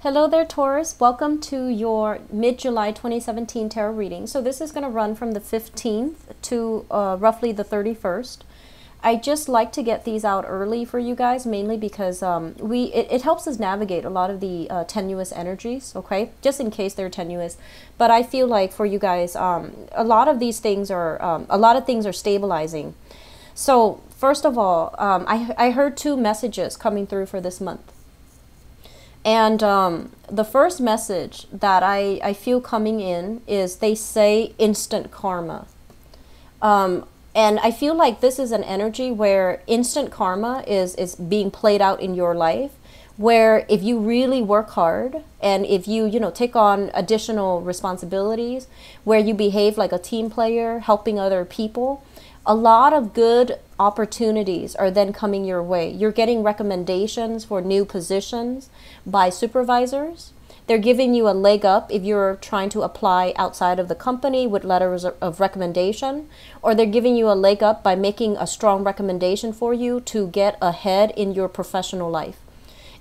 Hello there, Taurus. Welcome to your mid-July 2017 tarot reading. So this is going to run from the 15th to roughly the 31st. I just like to get these out early for you guys, mainly because it helps us navigate a lot of the tenuous energies, okay? Just in case they're tenuous. But I feel like for you guys, a lot of these things are, stabilizing. So first of all, I heard two messages coming through for this month. And the first message that I feel coming in is they say instant karma. And I feel like this is an energy where instant karma is being played out in your life, where if you really work hard and if you take on additional responsibilities, where you behave like a team player, helping other people, a lot of good opportunities are then coming your way. You're getting recommendations for new positions by supervisors. They're giving you a leg up if you're trying to apply outside of the company with letters of recommendation, or they're giving you a leg up by making a strong recommendation for you to get ahead in your professional life.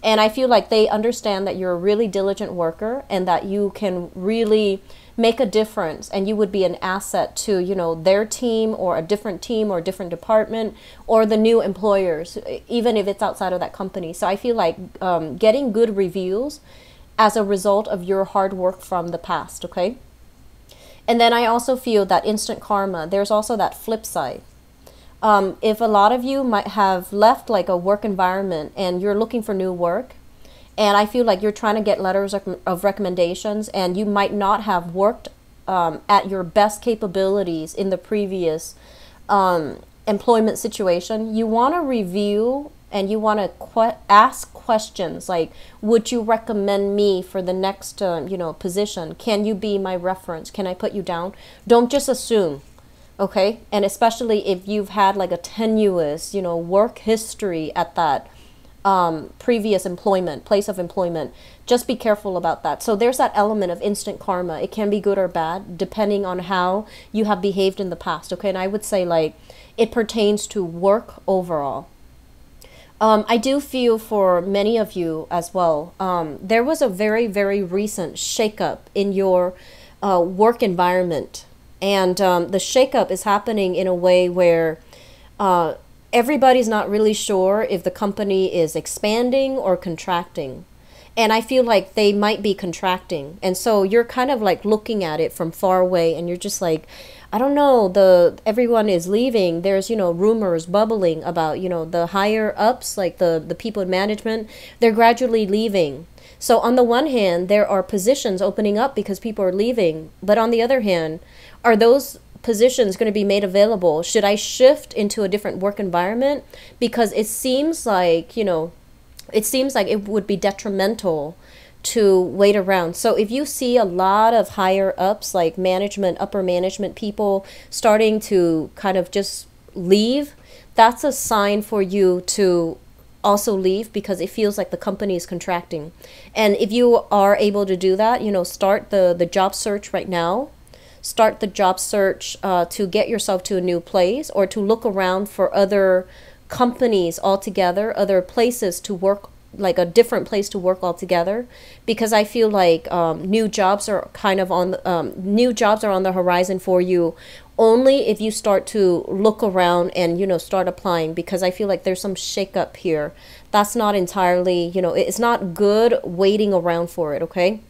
And I feel like they understand that you're a really diligent worker and that you can really make a difference and you would be an asset to, their team or a different department or the new employers, even if it's outside of that company. So I feel like getting good reviews as a result of your hard work from the past, okay? And then I also feel that instant karma, there's also that flip side. If a lot of you might have left like a work environment and you're looking for new work, and I feel like you're trying to get letters of recommendations and you might not have worked at your best capabilities in the previous employment situation, you want to review and you want to ask questions like, would you recommend me for the next position? Can you be my reference? Can I put you down? Don't just assume. Okay, and especially if you've had like a tenuous, work history at that previous place of employment, just be careful about that. So there's that element of instant karma. It can be good or bad depending on how you have behaved in the past. Okay, and I would say like it pertains to work overall. I do feel for many of you as well, there was a very, very recent shakeup in your work environment. And the shakeup is happening in a way where everybody's not really sure if the company is expanding or contracting. And I feel like they might be contracting. And so you're kind of like looking at it from far away and you're just like, I don't know, everyone is leaving. There's, rumors bubbling about, the higher ups, like the people in management, they're gradually leaving. So on the one hand, there are positions opening up because people are leaving. But on the other hand, are those positions going to be made available? Should I shift into a different work environment? Because it seems like, it would be detrimental to wait around. So if you see a lot of higher ups, like management, upper management people starting to kind of just leave, that's a sign for you to also leave because it feels like the company is contracting. And if you are able to do that, start the job search right now. Start the job search to get yourself to a new place or to look around for other companies altogether, other places to work, like a different place to work altogether, because I feel like new jobs are on the horizon for you only if you start to look around and start applying, because I feel like there's some shakeup here. That's not entirely, it's not good waiting around for it, okay?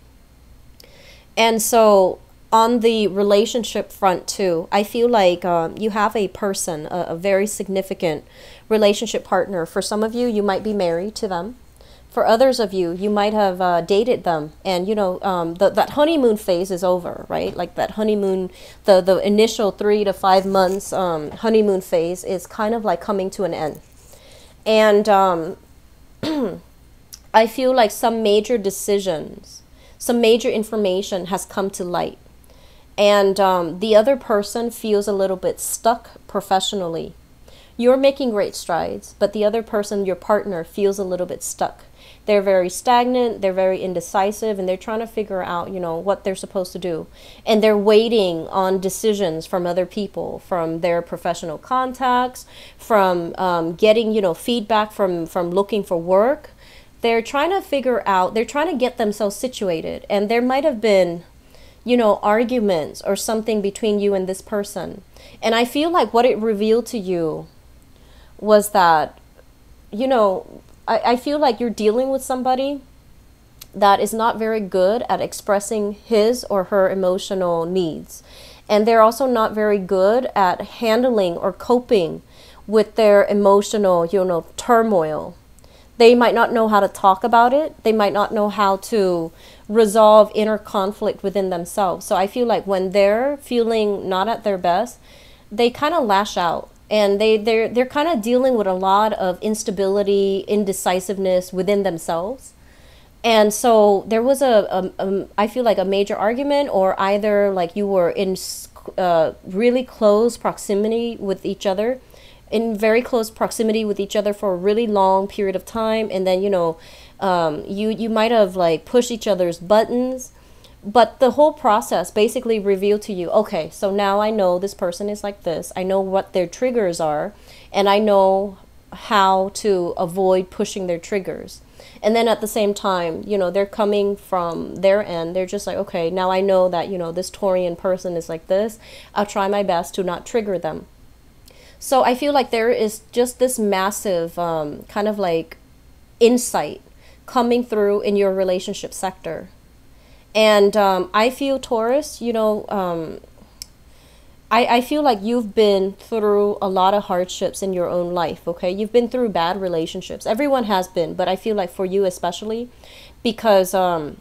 And so on the relationship front too, I feel like you have a person, a very significant relationship partner. For some of you, you might be married to them. For others of you, you might have dated them, and that honeymoon phase is over, right? Like that honeymoon, the initial 3 to 5 months honeymoon phase is kind of like coming to an end. And I feel like some major decisions, some major information has come to light. And the other person feels a little bit stuck professionally. You're making great strides, but the other person, your partner, feels a little bit stuck. They're very stagnant, they're very indecisive, and they're trying to figure out, what they're supposed to do. And they're waiting on decisions from other people, from their professional contacts, from getting, feedback from looking for work. they're trying to figure out, they're trying to get themselves situated, and there might have been, you know, arguments or something between you and this person. And I feel like what it revealed to you was that, you know, I feel like you're dealing with somebody that is not very good at expressing his or her emotional needs. And they're also not very good at handling or coping with their emotional, you know, turmoil. They might not know how to talk about it. They might not know how to resolve inner conflict within themselves. So I feel like when they're feeling not at their best, they kind of lash out. And they're kind of dealing with a lot of instability, indecisiveness within themselves. And so there was I feel like a major argument, or either like you were in really close proximity with each other, in very close proximity with each other for a really long period of time. And then, you know, you might have like pushed each other's buttons. But the whole process basically revealed to you, okay, so now I know this person is like this. I know what their triggers are, and I know how to avoid pushing their triggers. And then at the same time, you know, they're coming from their end. They're just like, okay, now I know that, you know, this Taurian person is like this. I'll try my best to not trigger them. So I feel like there is just this massive kind of like insight coming through in your relationship sector. And I feel, Taurus, you know, I feel like you've been through a lot of hardships in your own life, okay? You've been through bad relationships. Everyone has been, but I feel like for you especially, because, and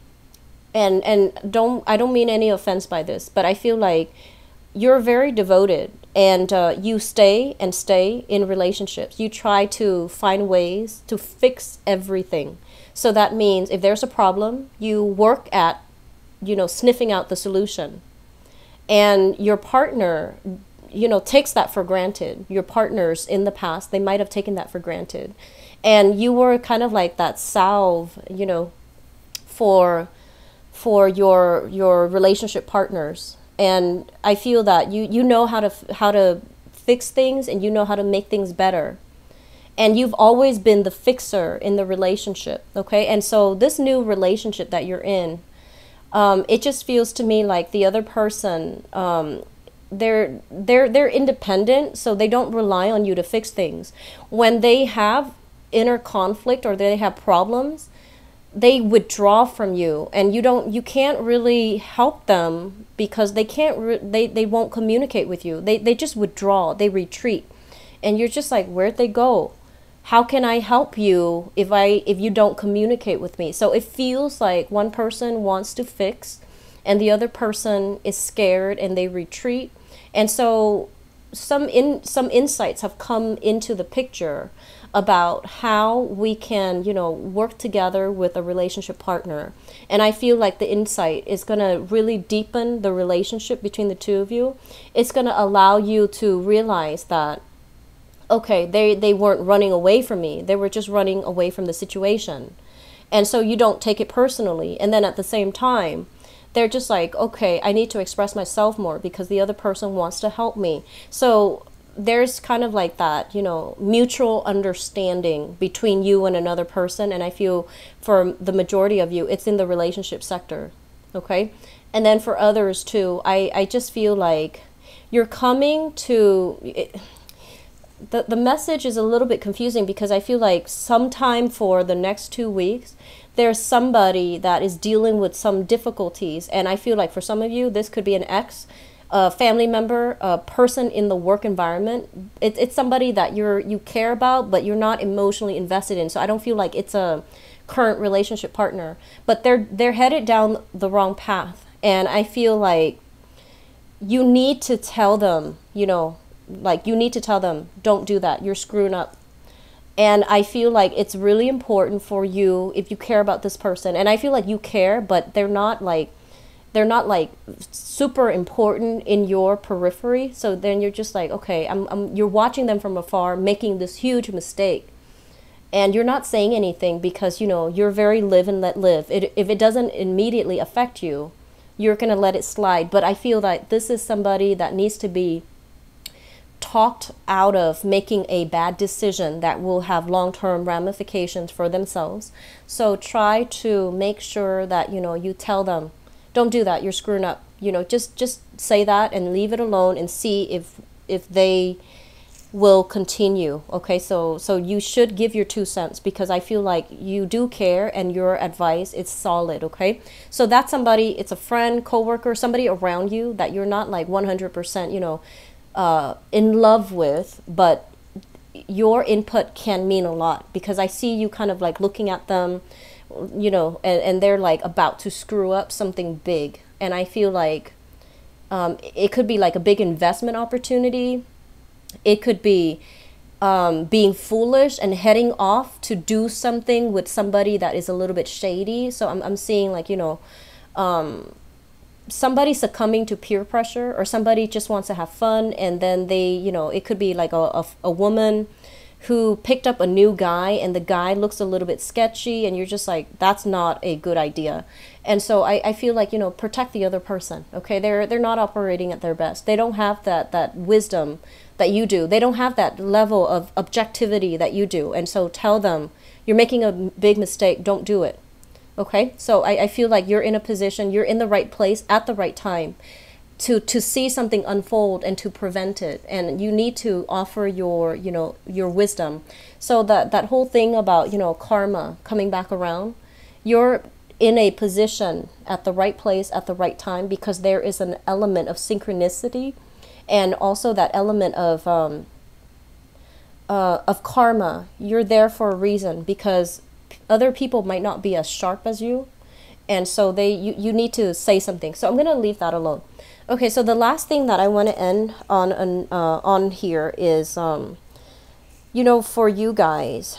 I don't mean any offense by this, but I feel like you're very devoted, and you stay in relationships. You try to find ways to fix everything. So that means if there's a problem, you work at, you know, sniffing out the solution. And your partner, you know, takes that for granted. Your partners in the past, they might have taken that for granted. And you were kind of like that salve, you know, for your relationship partners. And I feel that you know how to fix things, and you know how to make things better. And you've always been the fixer in the relationship, okay? And so this new relationship that you're in, it just feels to me like the other person, they're independent, so they don't rely on you to fix things. When they have inner conflict or they have problems, they withdraw from you, and you can't really help them because they won't communicate with you. They just withdraw, they retreat, and you're just like, where'd they go? How can I help you if you don't communicate with me? So it feels like one person wants to fix and the other person is scared and they retreat. And so some insights have come into the picture about how we can, you know, work together with a relationship partner. And I feel like the insight is going to really deepen the relationship between the two of you. It's going to allow you to realize that, okay, they weren't running away from me. They were just running away from the situation. And so you don't take it personally. And then at the same time, they're just like, okay, I need to express myself more because the other person wants to help me. So there's kind of like that, you know, mutual understanding between you and another person. And I feel for the majority of you, it's in the relationship sector, okay? And then for others too, I just feel like you're coming to... The message is a little bit confusing because I feel like sometime for the next 2 weeks, there's somebody that is dealing with some difficulties. And I feel like for some of you, this could be an ex, a family member, a person in the work environment. It's somebody that you care about, but you're not emotionally invested in. So I don't feel like it's a current relationship partner, but they're headed down the wrong path. And I feel like you need to tell them, you know, like you need to tell them, don't do that, you're screwing up. And I feel like it's really important for you, if you care about this person, and I feel like you care, but they're not like super important in your periphery. So then you're just like, okay, you're watching them from afar making this huge mistake, and you're not saying anything because, you know, you're very live and let live. If it doesn't immediately affect you, you're gonna let it slide. But I feel that this is somebody that needs to be talked out of making a bad decision that will have long-term ramifications for themselves. So try to make sure that, you know, you tell them, don't do that, you're screwing up. You know, just say that and leave it alone and see if they will continue. Okay, so you should give your 2 cents, because I feel like you do care and your advice is solid. Okay, so that's somebody, it's a friend, coworker, somebody around you that you're not like 100%, you know, in love with, but your input can mean a lot, because I see you kind of like looking at them, you know, and they're like about to screw up something big, and I feel like it could be like a big investment opportunity. It could be being foolish and heading off to do something with somebody that is a little bit shady. So I'm seeing like, you know, somebody succumbing to peer pressure, or somebody just wants to have fun, and then they, you know, it could be like a woman who picked up a new guy, and the guy looks a little bit sketchy, and you're just like, that's not a good idea. And so I feel like, you know, protect the other person. Okay, they're not operating at their best. They don't have that wisdom that you do. They don't have that level of objectivity that you do. And so tell them, you're making a big mistake, don't do it. Okay, so I feel like you're in a position, you're in the right place at the right time to see something unfold and to prevent it. And you need to offer your, you know, your wisdom. So that whole thing about, you know, karma coming back around, you're in a position at the right place at the right time, because there is an element of synchronicity, and also that element of karma. You're there for a reason, because other people might not be as sharp as you, and so you need to say something. So I'm going to leave that alone. Okay, so the last thing that I want to end on here is, you know, for you guys,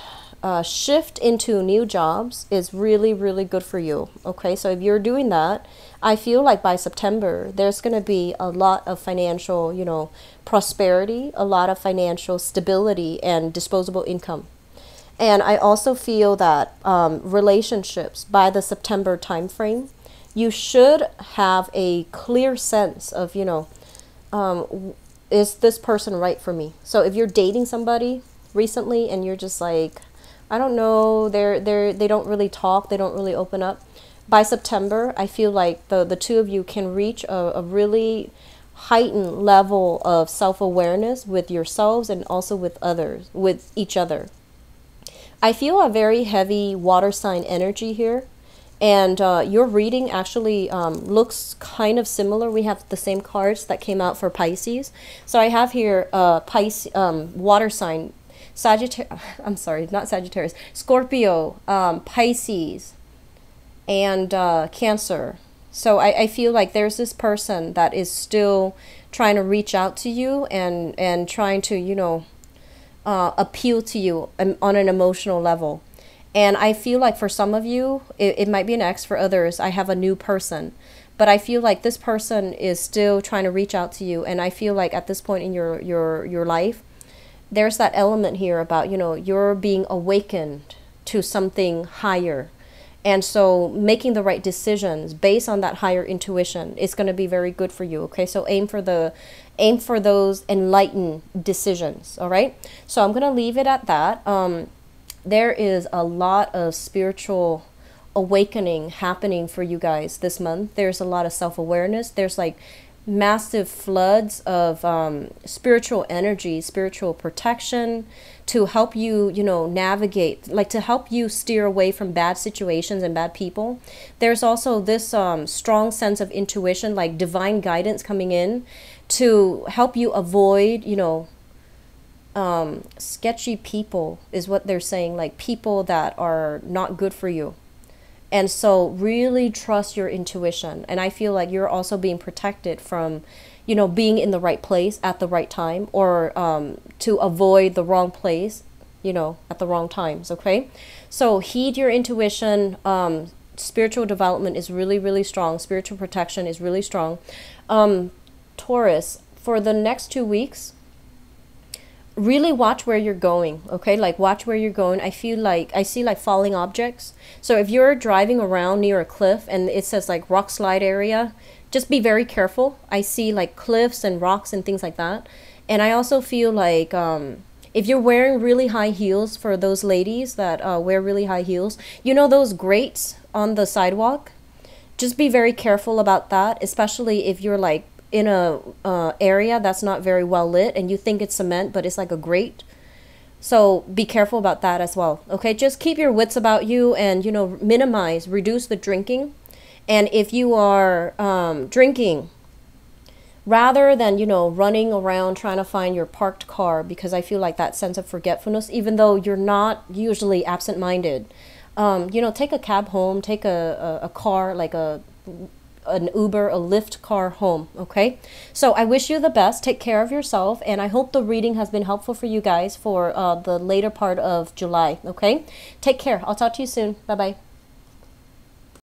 shift into new jobs is really, really good for you. Okay, so if you're doing that, I feel like by September, there's going to be a lot of financial, you know, prosperity, a lot of financial stability and disposable income. And I also feel that relationships, by the September timeframe, you should have a clear sense of, you know, is this person right for me? So if you're dating somebody recently and you're just like, I don't know, they don't really talk, they don't really open up, by September, I feel like the two of you can reach a really heightened level of self-awareness with yourselves and also with others, with each other. I feel a very heavy water sign energy here, and your reading actually looks kind of similar. We have the same cards that came out for Pisces. So I have here Pisces, water sign, Sagittarius, I'm sorry, not Sagittarius, Scorpio, Pisces, and Cancer. So I feel like there's this person that is still trying to reach out to you and trying to, you know, appeal to you on an emotional level. And I feel like for some of you, it might be an ex. For others, I have a new person. But I feel like this person is still trying to reach out to you. And I feel like at this point in your life, there's that element here about, you know, you're being awakened to something higher. And so making the right decisions based on that higher intuition is going to be very good for you. Okay, so aim for those enlightened decisions. All right, so I'm going to leave it at that. There is a lot of spiritual awakening happening for you guys this month. There's a lot of self-awareness. There's like massive floods of spiritual energy, spiritual protection to help you, you know, navigate, like to help you steer away from bad situations and bad people. There's also this strong sense of intuition, like divine guidance coming in to help you avoid, you know, sketchy people is what they're saying, like people that are not good for you. And so really trust your intuition. And I feel like you're also being protected from, you know, being in the right place at the right time, or to avoid the wrong place, you know, at the wrong times. Okay, so heed your intuition. Spiritual development is really, really strong. Spiritual protection is really strong. Taurus, for the next 2 weeks, really watch where you're going. Okay, like watch where you're going. I feel like I see like falling objects. So if you're driving around near a cliff and it says like rock slide area, just be very careful. I see like cliffs and rocks and things like that. And I also feel like if you're wearing really high heels, for those ladies that wear really high heels, you know those grates on the sidewalk? Just be very careful about that, especially if you're like in a area that's not very well lit and you think it's cement, but it's like a grate. So be careful about that as well. Okay, just keep your wits about you, and minimize, reduce the drinking. And if you are drinking, rather than running around trying to find your parked car, because I feel like that sense of forgetfulness, even though you're not usually absent-minded, take a cab home, take a car, like an Uber, a Lyft car home. Okay, so I wish you the best. Take care of yourself, and I hope the reading has been helpful for you guys for the later part of July. Okay, take care. I'll talk to you soon. Bye bye.